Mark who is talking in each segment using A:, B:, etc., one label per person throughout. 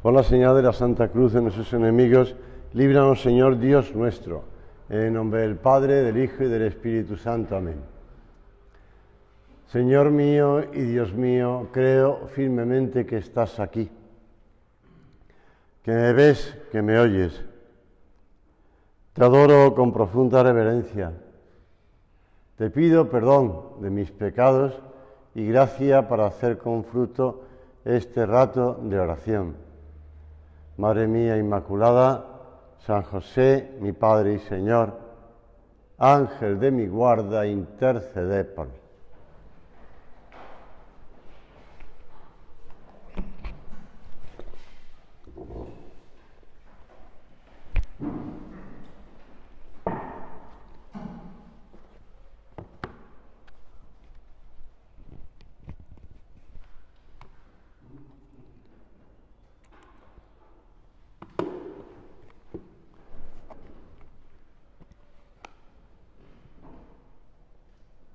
A: Por la señal de la Santa Cruz de nuestros enemigos, líbranos, Señor Dios nuestro, en el nombre del Padre, del Hijo y del Espíritu Santo. Amén. Señor mío y Dios mío, creo firmemente que estás aquí, que me ves, que me oyes. Te adoro con profunda reverencia. Te pido perdón de mis pecados y gracia para hacer con fruto este rato de oración. Madre mía Inmaculada, San José, mi Padre y Señor, Ángel de mi guarda, interceded por mí.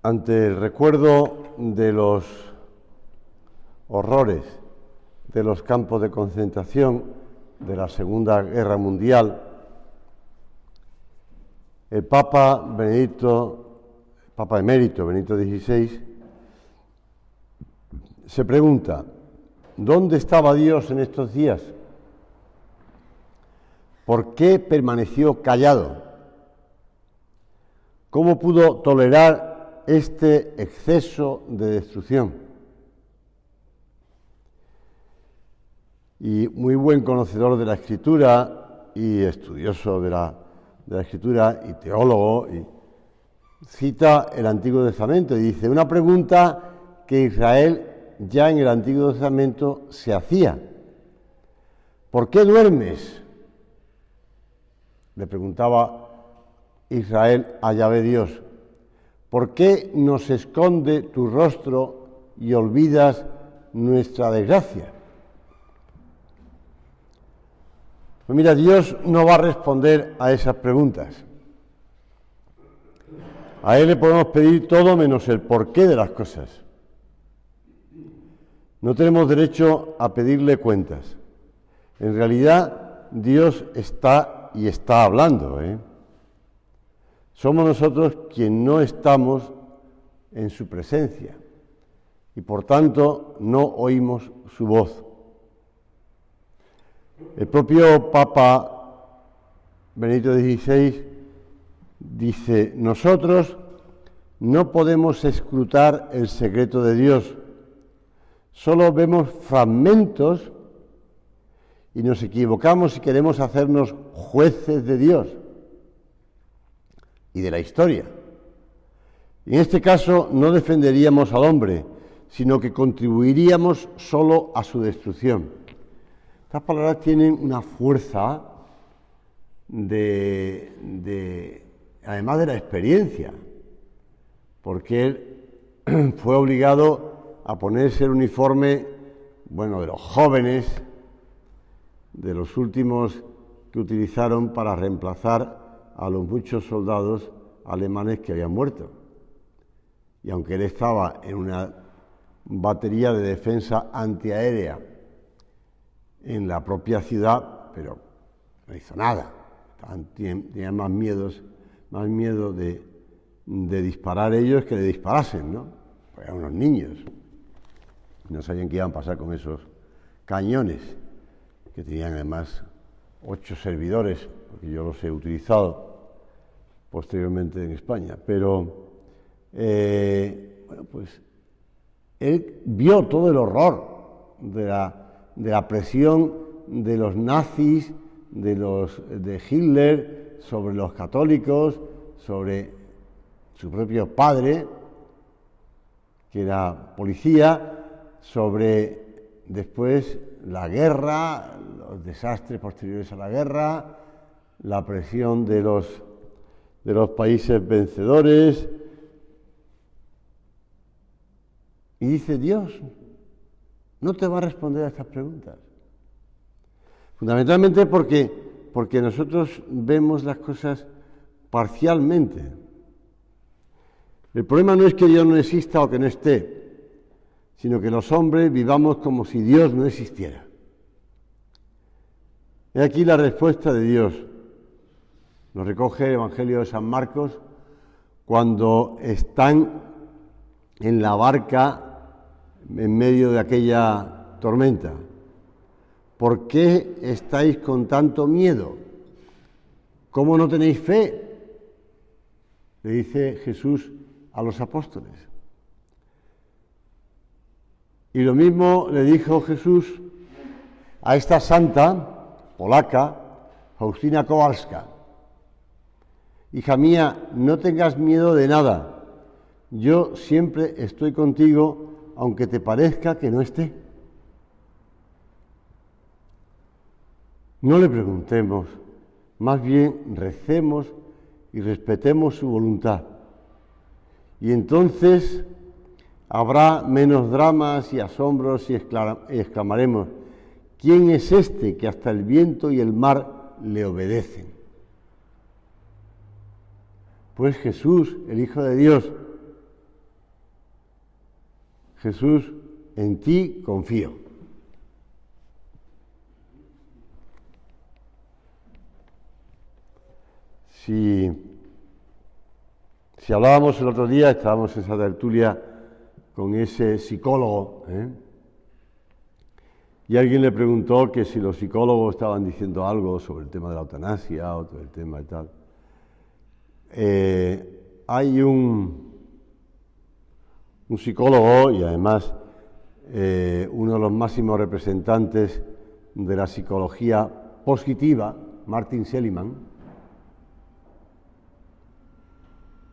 A: Ante el recuerdo de los horrores de los campos de concentración de la Segunda Guerra Mundial, el Papa Emérito Benito XVI, se pregunta: ¿dónde estaba Dios en estos días? ¿Por qué permaneció callado? ¿Cómo pudo tolerar este exceso de destrucción? Y muy buen conocedor de la Escritura y estudioso de la Escritura y teólogo, cita el Antiguo Testamento y dice una pregunta que Israel ya en el Antiguo Testamento se hacía: ¿por qué duermes?, le preguntaba Israel a Yahvé Dios. ¿Por qué nos esconde tu rostro y olvidas nuestra desgracia? Pues mira, Dios no va a responder a esas preguntas. A Él le podemos pedir todo menos el porqué de las cosas. No tenemos derecho a pedirle cuentas. En realidad, Dios está hablando, Somos nosotros quienes no estamos en su presencia y por tanto no oímos su voz. El propio Papa Benito XVI dice: nosotros no podemos escrutar el secreto de Dios, solo vemos fragmentos y nos equivocamos y queremos hacernos jueces de Dios y de la historia. En este caso no defenderíamos al hombre, sino que contribuiríamos solo a su destrucción. Estas palabras tienen una fuerza además de la experiencia, porque él fue obligado a ponerse el uniforme, de los jóvenes, de los últimos que utilizaron para reemplazar a los muchos soldados alemanes que habían muerto. Y aunque él estaba en una batería de defensa antiaérea en la propia ciudad, pero no hizo nada. Tenía más miedo de disparar ellos que de disparasen, ¿no? Pues eran unos niños. No sabían qué iban a pasar con esos cañones, que tenían además 8 servidores, porque yo los he utilizado posteriormente en España. Pero, pues él vio todo el horror de la presión de los nazis, de Hitler sobre los católicos, sobre su propio padre, que era policía, sobre después la guerra, los desastres posteriores a la guerra, la presión de los países vencedores. Y dice: Dios no te va a responder a estas preguntas. Fundamentalmente porque nosotros vemos las cosas parcialmente. El problema no es que Dios no exista o que no esté, sino que los hombres vivamos como si Dios no existiera. He aquí la respuesta de Dios. Nos recoge el Evangelio de San Marcos cuando están en la barca en medio de aquella tormenta. ¿Por qué estáis con tanto miedo? ¿Cómo no tenéis fe? Le dice Jesús a los apóstoles. Y lo mismo le dijo Jesús a esta santa polaca, Faustina Kowalska. Hija mía, no tengas miedo de nada. Yo siempre estoy contigo, aunque te parezca que no esté. No le preguntemos, más bien recemos y respetemos su voluntad. Y entonces habrá menos dramas y asombros y exclamaremos, ¿quién es este que hasta el viento y el mar le obedecen? Pues Jesús, el Hijo de Dios. Jesús, en ti confío. Si hablábamos el otro día, estábamos en esa tertulia con ese psicólogo, y alguien le preguntó que si los psicólogos estaban diciendo algo sobre el tema de la eutanasia o todo el tema y tal. Hay un psicólogo y además uno de los máximos representantes de la psicología positiva, Martin Seligman,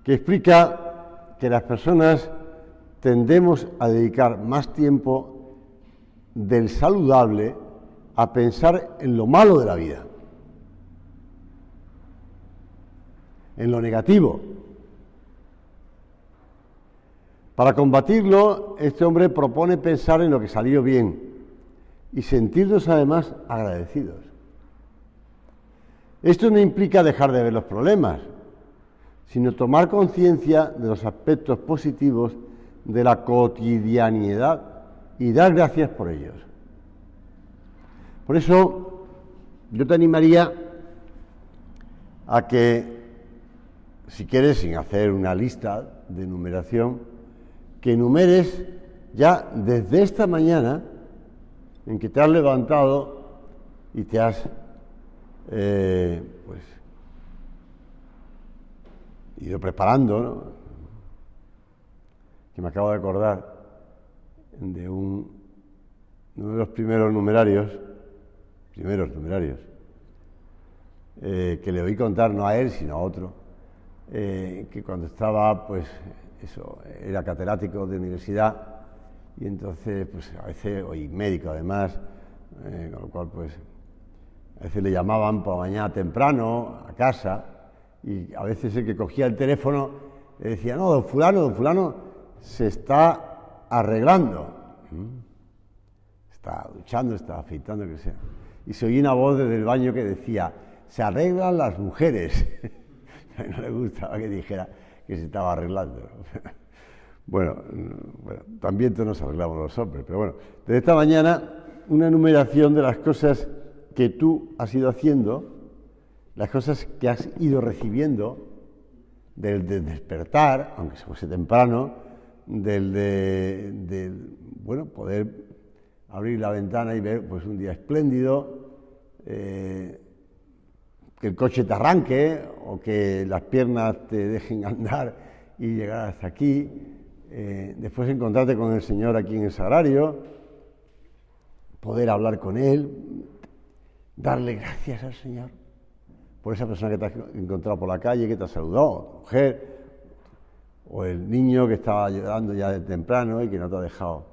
A: que explica que las personas tendemos a dedicar más tiempo del saludable a pensar en lo malo de la vida, en lo negativo. Para combatirlo, este hombre propone pensar en lo que salió bien y sentirnos además agradecidos. Esto no implica dejar de ver los problemas, sino tomar conciencia de los aspectos positivos de la cotidianidad y dar gracias por ellos. Por eso, yo te animaría a que, si quieres, sin hacer una lista de numeración, que enumeres ya desde esta mañana en que te has levantado y te has ido preparando, ¿no? Que me acabo de acordar de uno de los primeros numerarios, que le oí contar, no a él, sino a otro, que cuando estaba, pues, eso, era catedrático de universidad, y entonces, pues, a veces, y médico además, con lo cual, pues, a veces le llamaban por la mañana temprano a casa, y a veces el que cogía el teléfono le decía, no, don fulano se está arreglando, está duchando, está afeitando, que sea. Y se oía una voz desde el baño que decía, se arreglan las mujeres. A mí no le gustaba que dijera que se estaba arreglando. Bueno, también todos nos arreglamos los hombres, pero bueno, desde esta mañana una enumeración de las cosas que tú has ido haciendo, las cosas que has ido recibiendo del despertar, aunque se fuese temprano, bueno, poder abrir la ventana y ver, pues, un día espléndido, que el coche te arranque o que las piernas te dejen andar y llegar hasta aquí, después encontrarte con el Señor aquí en el sagrario, poder hablar con Él, darle gracias al Señor por esa persona que te has encontrado por la calle, que te ha saludado, tu mujer, o el niño que estaba llorando ya de temprano y que no te ha dejado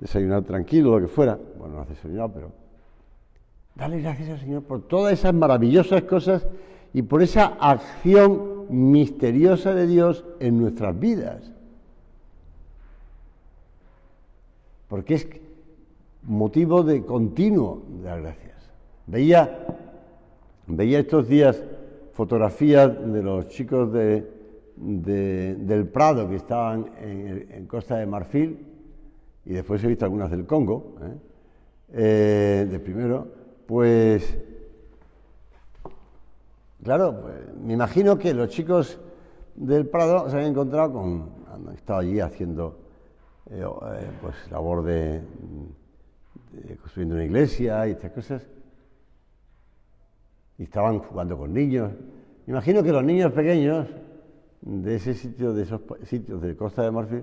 A: desayunar tranquilo, lo que fuera. Bueno, no has desayunado, pero dale gracias al Señor por todas esas maravillosas cosas y por esa acción misteriosa de Dios en nuestras vidas. Porque es motivo de continuo de dar gracias. Veía estos días fotografías de los chicos del Prado que estaban en Costa de Marfil, y después he visto algunas del Congo, de primero, pues claro, pues, me imagino que los chicos del Prado se han encontrado han estado allí haciendo pues labor de construyendo una iglesia y estas cosas, y estaban jugando con niños. Me imagino que los niños pequeños de ese sitio, de esos sitios de Costa de Marfil,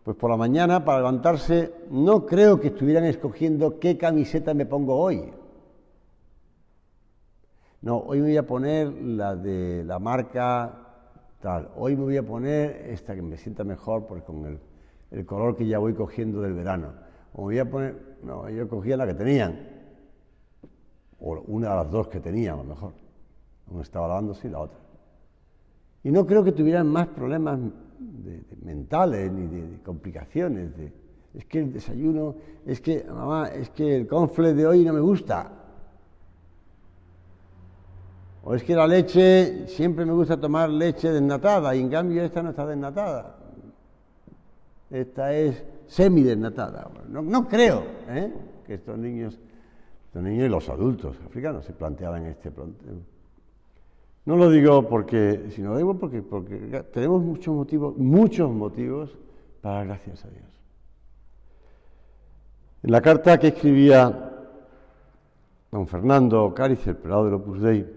A: pues por la mañana para levantarse no creo que estuvieran escogiendo qué camiseta me pongo hoy. No, hoy me voy a poner la de la marca tal, hoy me voy a poner esta que me sienta mejor porque con el color que ya voy cogiendo del verano. O me voy a poner, no, yo cogía la que tenían, o una de las dos que tenían a lo mejor. Una estaba lavándose y la otra. Y no creo que tuvieran más problemas de mentales ni de complicaciones. Es que el desayuno, es que, mamá, es que el cornflakes de hoy no me gusta. O es que la leche, siempre me gusta tomar leche desnatada y en cambio esta no está desnatada. Esta es semidesnatada. No creo que estos niños y los adultos africanos se planteaban este planteo. No lo digo porque, sino digo porque tenemos muchos motivos para dar gracias a Dios. En la carta que escribía don Fernando Cáriz, el prelado del Opus Dei,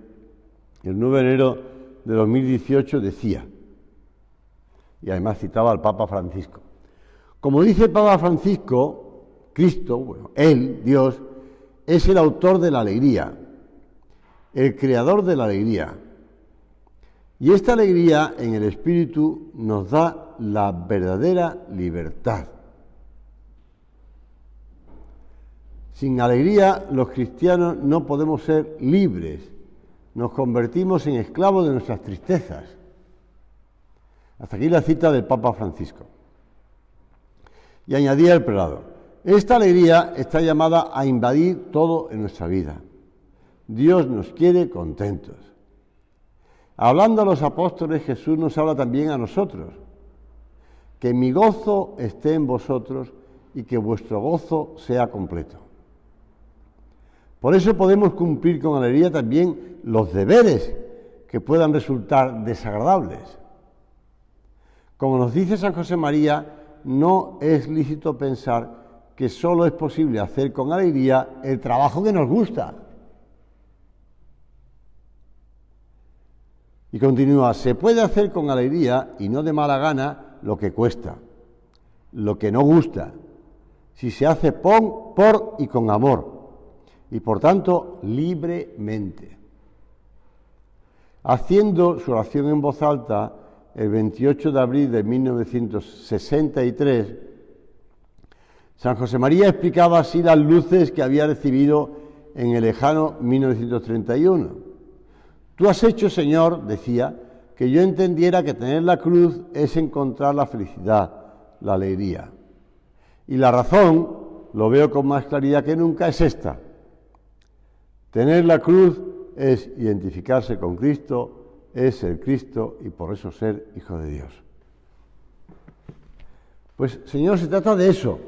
A: el 9 de enero de 2018 decía, y además citaba al Papa Francisco, como dice el Papa Francisco, Cristo, bueno, Él, Dios, es el autor de la alegría, el creador de la alegría. Y esta alegría en el Espíritu nos da la verdadera libertad. Sin alegría, los cristianos no podemos ser libres. Nos convertimos en esclavos de nuestras tristezas. Hasta aquí la cita del Papa Francisco. Y añadía el prelado, esta alegría está llamada a invadir todo en nuestra vida. Dios nos quiere contentos. Hablando a los apóstoles, Jesús nos habla también a nosotros. Que mi gozo esté en vosotros y que vuestro gozo sea completo. Por eso podemos cumplir con alegría también los deberes que puedan resultar desagradables. Como nos dice San José María, no es lícito pensar que solo es posible hacer con alegría el trabajo que nos gusta. Y continúa, se puede hacer con alegría y no de mala gana lo que cuesta, lo que no gusta, si se hace por y con amor, y por tanto libremente. Haciendo su oración en voz alta, el 28 de abril de 1963, San José María explicaba así las luces que había recibido en el lejano 1931. Tú has hecho, Señor, decía, que yo entendiera que tener la cruz es encontrar la felicidad, la alegría. Y la razón, lo veo con más claridad que nunca, es esta. Tener la cruz es identificarse con Cristo, es ser Cristo y por eso ser hijo de Dios. Pues, Señor, se trata de eso.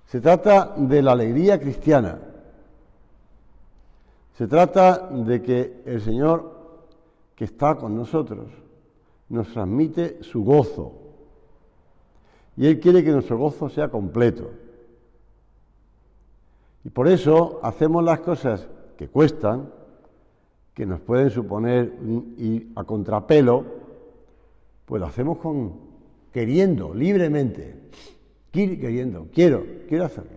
A: Se trata de la alegría cristiana. Se trata de que el Señor, que está con nosotros, nos transmite su gozo. Y Él quiere que nuestro gozo sea completo. Y por eso hacemos las cosas que cuestan, que nos pueden suponer ir a contrapelo, pues lo hacemos queriendo, libremente. Queriendo, quiero hacerlo.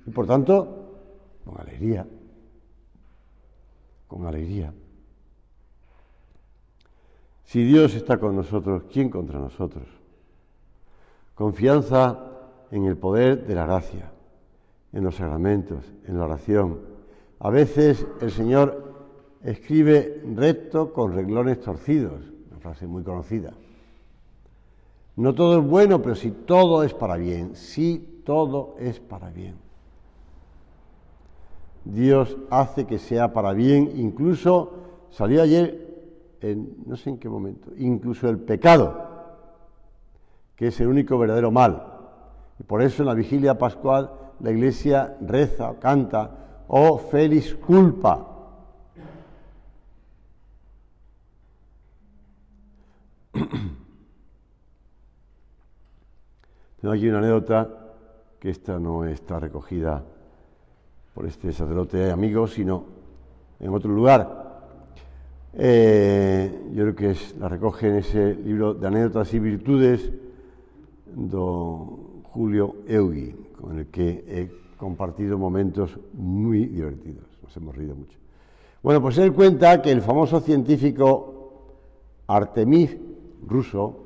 A: Y por tanto, con alegría. Si Dios está con nosotros, ¿quién contra nosotros? Confianza en el poder de la gracia, en los sacramentos, en la oración. A veces el Señor escribe recto con renglones torcidos, una frase muy conocida. No todo es bueno, pero sí todo es para bien, sí todo es para bien. Dios hace que sea para bien, incluso salió ayer, no sé en qué momento, incluso el pecado, que es el único verdadero mal. Y por eso en la vigilia pascual la Iglesia reza, canta, o Felix culpa. Tengo aquí una anécdota, que esta no está recogida por este sacerdote amigo, sino en otro lugar. Yo creo que la recoge en ese libro de anécdotas y virtudes, don Julio Eugui, con el que he compartido momentos muy divertidos, nos hemos reído mucho. Bueno, pues él cuenta que el famoso científico Artemis ruso,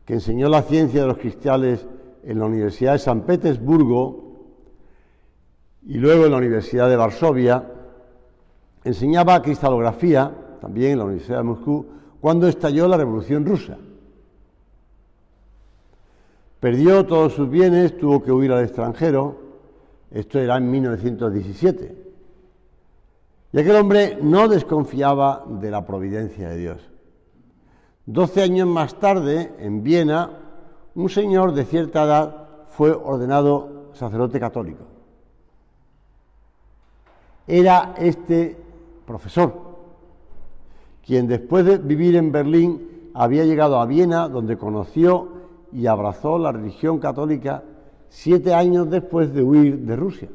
A: que enseñó la ciencia de los cristales en la Universidad de San Petersburgo y luego en la Universidad de Varsovia, enseñaba cristalografía también en la Universidad de Moscú cuando estalló la Revolución Rusa. Perdió todos sus bienes, tuvo que huir al extranjero, esto era en 1917. Y aquel hombre no desconfiaba de la providencia de Dios. 12 años más tarde, en Viena, un señor de cierta edad fue ordenado sacerdote católico. Era este profesor, quien después de vivir en Berlín había llegado a Viena, donde conoció y abrazó la religión católica 7 años después de huir de Rusia.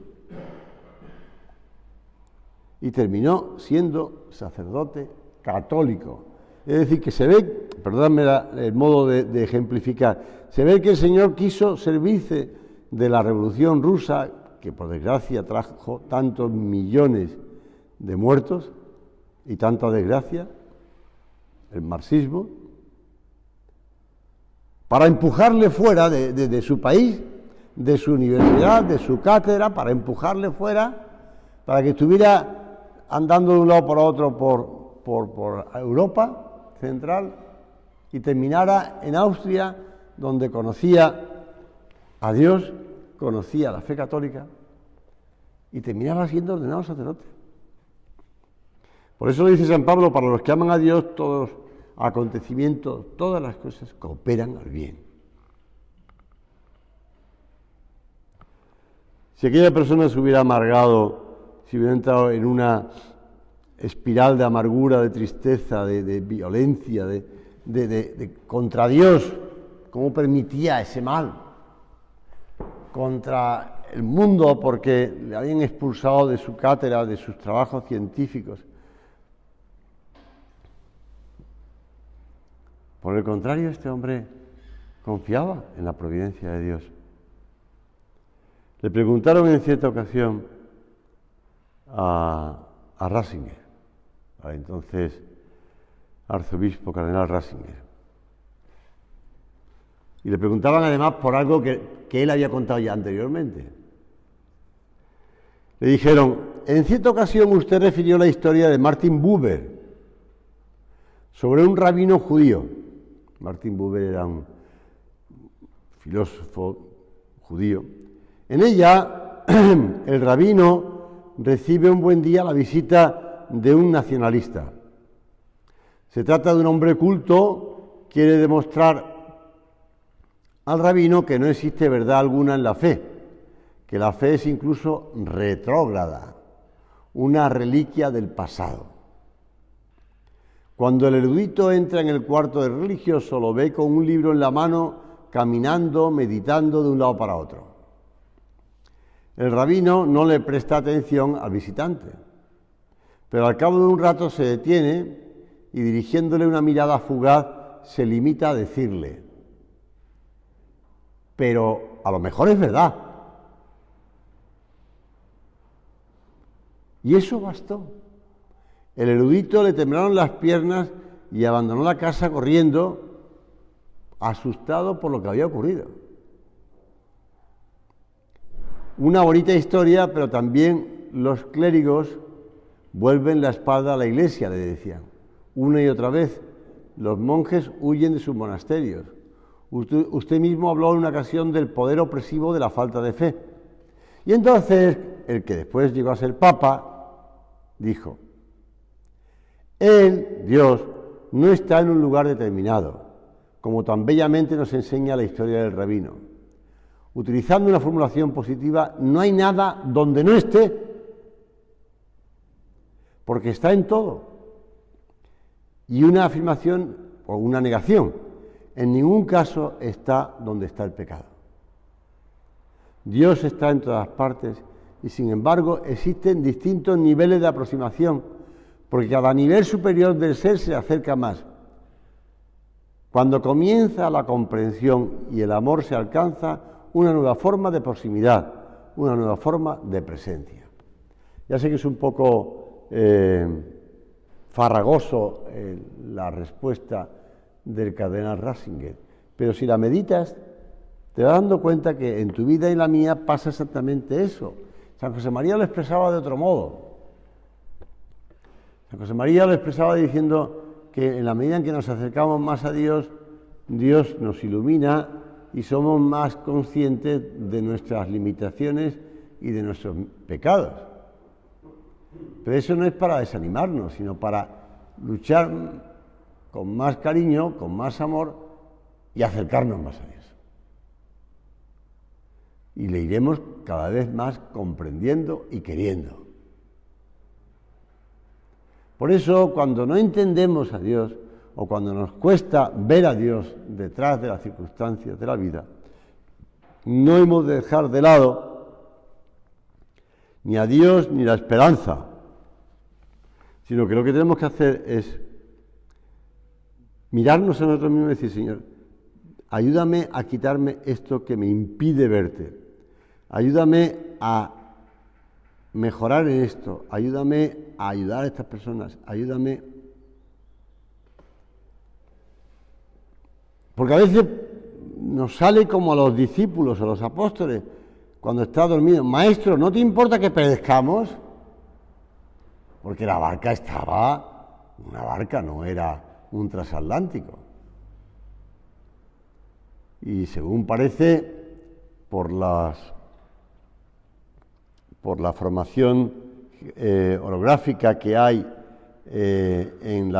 A: Y terminó siendo sacerdote católico. Es decir, que se ve, perdóname el modo de ejemplificar, se ve que el Señor quiso servirse de la Revolución Rusa, que por desgracia trajo tantos millones de muertos y tanta desgracia, el marxismo, para empujarle fuera de su país, de su universidad, de su cátedra, para empujarle fuera, para que estuviera andando de un lado para otro por Europa central y terminara en Austria, donde conocía a Dios, conocía la fe católica y terminaba siendo ordenado sacerdote. Por eso lo dice San Pablo: para los que aman a Dios, todos los acontecimientos, todas las cosas cooperan al bien. Si aquella persona se hubiera amargado, si hubiera entrado en una espiral de amargura, de tristeza, de violencia, de contra Dios, ¿cómo permitía ese mal? Contra el mundo, porque le habían expulsado de su cátedra, de sus trabajos científicos. Por el contrario, este hombre confiaba en la providencia de Dios. Le preguntaron en cierta ocasión a Ratzinger, al entonces arzobispo cardenal Ratzinger, y le preguntaban además por algo que él había contado ya anteriormente. Le dijeron: en cierta ocasión usted refirió la historia de Martin Buber sobre un rabino judío. Martin Buber era un filósofo judío. En ella, el rabino recibe un buen día la visita de un nacionalista. Se trata de un hombre culto, quiere demostrar al rabino que no existe verdad alguna en la fe, que la fe es incluso retrógrada, una reliquia del pasado. Cuando el erudito entra en el cuarto del religioso, lo ve con un libro en la mano, caminando, meditando de un lado para otro. El rabino no le presta atención al visitante, pero al cabo de un rato se detiene y, dirigiéndole una mirada fugaz, se limita a decirle: pero a lo mejor es verdad. Y eso bastó. El erudito le temblaron las piernas y abandonó la casa corriendo, asustado por lo que había ocurrido. Una bonita historia, pero también los clérigos vuelven la espalda a la iglesia, le decían. Una y otra vez, los monjes huyen de sus monasterios. Usted mismo habló en una ocasión del poder opresivo de la falta de fe. Y entonces, el que después llegó a ser papa, dijo: Él, Dios, no está en un lugar determinado, como tan bellamente nos enseña la historia del rabino. Utilizando una formulación positiva, no hay nada donde no esté, porque está en todo. Y una afirmación o una negación, en ningún caso está donde está el pecado. Dios está en todas partes y sin embargo existen distintos niveles de aproximación, porque cada nivel superior del ser se acerca más. Cuando comienza la comprensión y el amor se alcanza una nueva forma de proximidad, una nueva forma de presencia. Ya sé que es un poco farragoso la respuesta del cardenal Ratzinger, pero si la meditas, te vas dando cuenta que en tu vida y la mía pasa exactamente eso. San José María lo expresaba de otro modo. San José María lo expresaba diciendo que en la medida en que nos acercamos más a Dios, Dios nos ilumina y somos más conscientes de nuestras limitaciones y de nuestros pecados. Pero eso no es para desanimarnos, sino para luchar con más cariño, con más amor y acercarnos más a Dios. Y le iremos cada vez más comprendiendo y queriendo. Por eso, cuando no entendemos a Dios, o cuando nos cuesta ver a Dios detrás de las circunstancias de la vida, no hemos de dejar de lado ni a Dios ni la esperanza, sino que lo que tenemos que hacer es mirarnos a nosotros mismos y decir, Señor, ayúdame a quitarme esto que me impide verte. Ayúdame a mejorar en esto, ayúdame a ayudar a estas personas, ayúdame. Porque a veces nos sale como a los discípulos, a los apóstoles, cuando está dormido. Maestro, ¿no te importa que perezcamos? Porque la barca estaba, una barca, no era un transatlántico. Y según parece, por la formación orográfica que hay en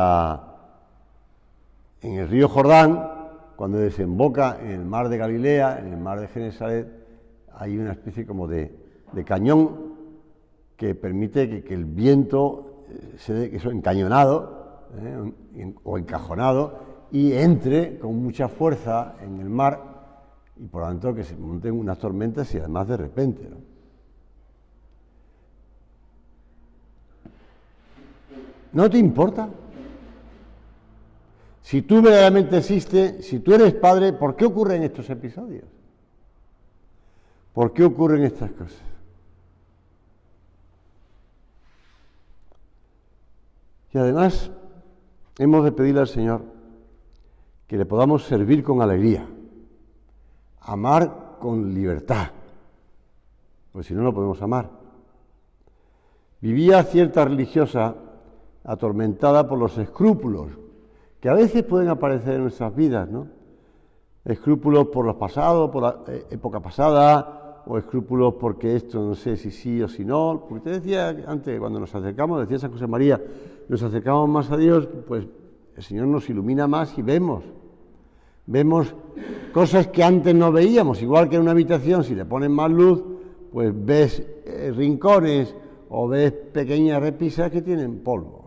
A: el río Jordán, cuando desemboca en el mar de Galilea, en el mar de Genesaret, hay una especie como de cañón que permite que el viento se dé eso encañonado o encajonado y entre con mucha fuerza en el mar y por lo tanto que se monten unas tormentas y además de repente, ¿no? ¿No te importa? Si tú verdaderamente existes, si tú eres padre, ¿por qué ocurren estos episodios? ¿Por qué ocurren estas cosas? Y además, hemos de pedirle al Señor que le podamos servir con alegría, amar con libertad, pues si no, no podemos amar. Vivía cierta religiosa atormentada por los escrúpulos, que a veces pueden aparecer en nuestras vidas, ¿no? Escrúpulos por los pasados, por la época pasada, o escrúpulos porque esto no sé si sí o si no. Porque te decía antes, cuando nos acercamos, decía San José María, nos acercamos más a Dios, pues el Señor nos ilumina más y vemos cosas que antes no veíamos, igual que en una habitación, si le ponen más luz, pues ves rincones o ves pequeñas repisas que tienen polvo.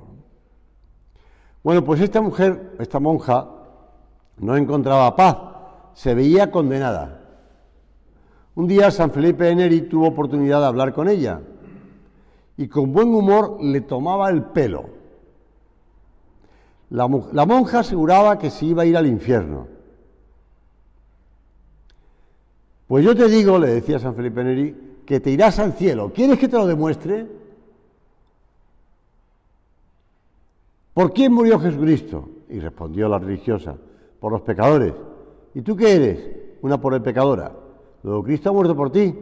A: Bueno, pues esta mujer, esta monja, no encontraba paz, se veía condenada. Un día San Felipe de Neri tuvo oportunidad de hablar con ella y con buen humor le tomaba el pelo. La monja aseguraba que se iba a ir al infierno. Pues yo te digo, le decía San Felipe de Neri, que te irás al cielo. ¿Quieres que te lo demuestre? ¿Por quién murió Jesucristo? Y respondió la religiosa, por los pecadores. ¿Y tú qué eres? Una pobre pecadora. Luego Cristo ha muerto por ti.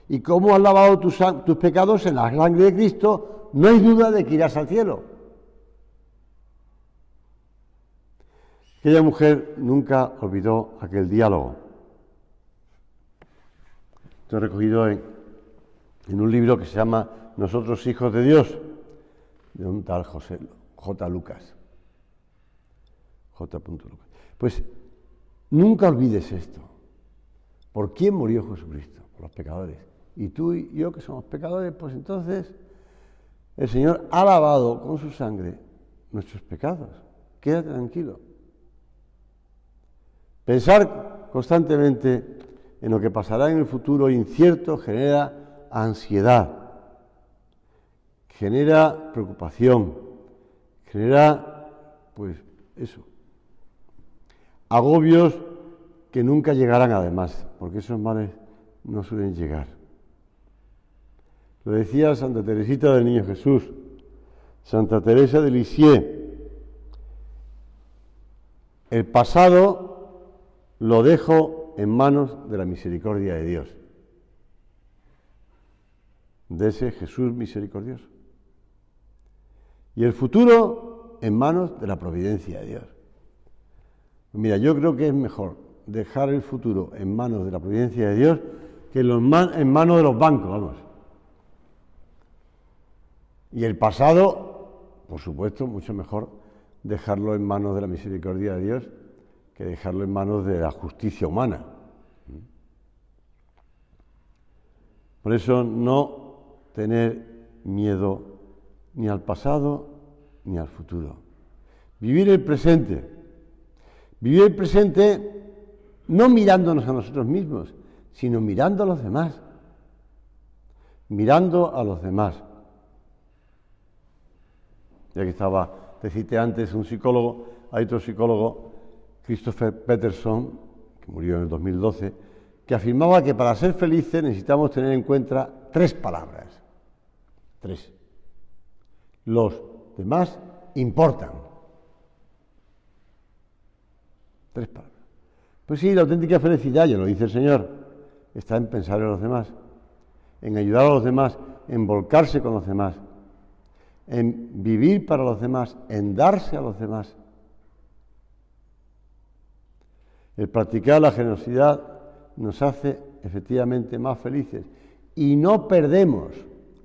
A: Y como has lavado tus pecados en la sangre de Cristo, no hay duda de que irás al cielo. Aquella mujer nunca olvidó aquel diálogo. Esto he recogido en un libro que se llama Nosotros hijos de Dios, de un tal J. Lucas. J. Lucas. Pues nunca olvides esto. ¿Por quién murió Jesucristo? Por los pecadores. Y tú y yo, que somos pecadores, pues entonces el Señor ha lavado con su sangre nuestros pecados. Quédate tranquilo. Pensar constantemente en lo que pasará en el futuro incierto genera ansiedad, genera preocupación, genera, pues eso, agobios que nunca llegarán además, porque esos males no suelen llegar. Lo decía Santa Teresita del Niño Jesús, Santa Teresa de Lisieux: el pasado lo dejo en manos de la misericordia de Dios, de ese Jesús misericordioso. Y el futuro en manos de la providencia de Dios. Mira, yo creo que es mejor dejar el futuro en manos de la providencia de Dios que en manos de los bancos, vamos. Y el pasado, por supuesto, mucho mejor dejarlo en manos de la misericordia de Dios que dejarlo en manos de la justicia humana. Por eso no tener miedo ni al pasado ni al futuro. Vivir el presente. Vivir el presente no mirándonos a nosotros mismos, sino mirando a los demás. Mirando a los demás. Ya que te cité antes un psicólogo, hay otro psicólogo, Christopher Peterson, que murió en el 2012, que afirmaba que para ser felices necesitamos tener en cuenta 3 palabras. 3. Los demás importan. 3 palabras. Pues sí, la auténtica felicidad, ya lo dice el Señor, está en pensar en los demás, en ayudar a los demás, en volcarse con los demás, en vivir para los demás, en darse a los demás. El practicar la generosidad nos hace efectivamente más felices y no perdemos,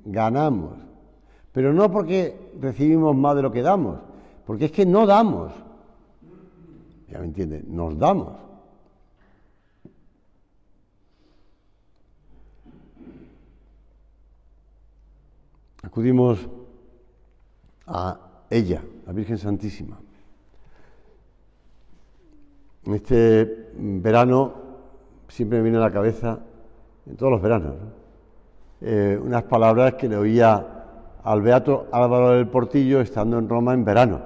A: ganamos, pero no porque recibimos más de lo que damos, porque es que no damos, ya me entiende, nos damos. Acudimos a ella, la Virgen Santísima. En este verano siempre me viene a la cabeza, en todos los veranos, ¿no? Unas palabras que le oía al beato Álvaro del Portillo estando en Roma en verano.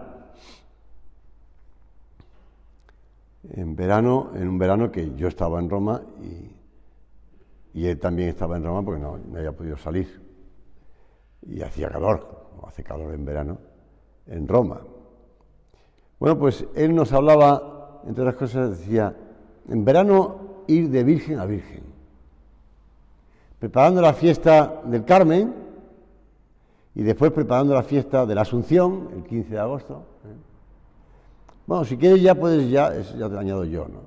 A: En un verano que yo estaba en Roma y él también estaba en Roma porque no había podido salir. Y hacía calor, como hace calor en verano, en Roma. Bueno, pues él nos hablaba, entre otras cosas, decía, en verano ir de virgen a virgen, preparando la fiesta del Carmen y después preparando la fiesta de la Asunción, el 15 de agosto. Bueno, si quieres ya puedes, eso ya te lo añado yo, ¿no?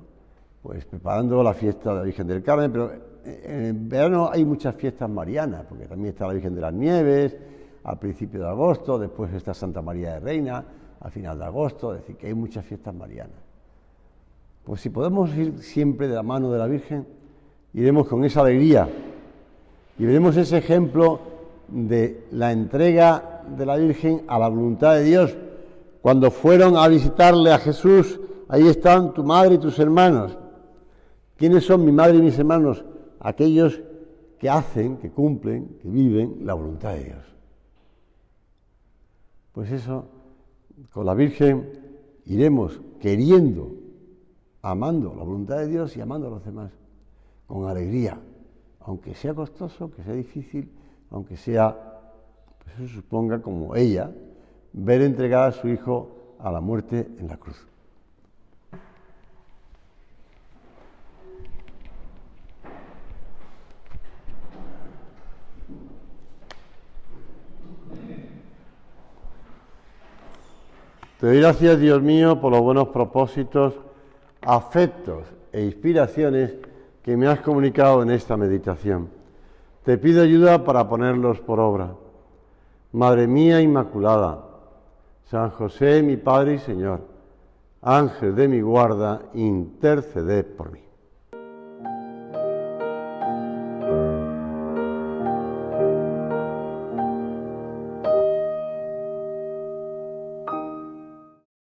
A: Pues preparando la fiesta de la Virgen del Carmen, pero en verano hay muchas fiestas marianas, porque también está la Virgen de las Nieves, al principio de agosto, después está Santa María de Reina, al final de agosto, es decir, que hay muchas fiestas marianas. Pues si podemos ir siempre de la mano de la Virgen, iremos con esa alegría y veremos ese ejemplo de la entrega de la Virgen a la voluntad de Dios. Cuando fueron a visitarle a Jesús, ahí están tu madre y tus hermanos. ¿Quiénes son mi madre y mis hermanos? Aquellos que hacen, que cumplen, que viven la voluntad de Dios. Pues eso, con la Virgen iremos queriendo, amando la voluntad de Dios y amando a los demás, con alegría, aunque sea costoso, aunque sea difícil, aunque sea, pues eso suponga como ella, ver entregar a su hijo a la muerte en la cruz. Te doy gracias, Dios mío, por los buenos propósitos, afectos e inspiraciones que me has comunicado en esta meditación. Te pido ayuda para ponerlos por obra. Madre mía Inmaculada, San José, mi Padre y Señor, Ángel de mi guarda, interceded por mí.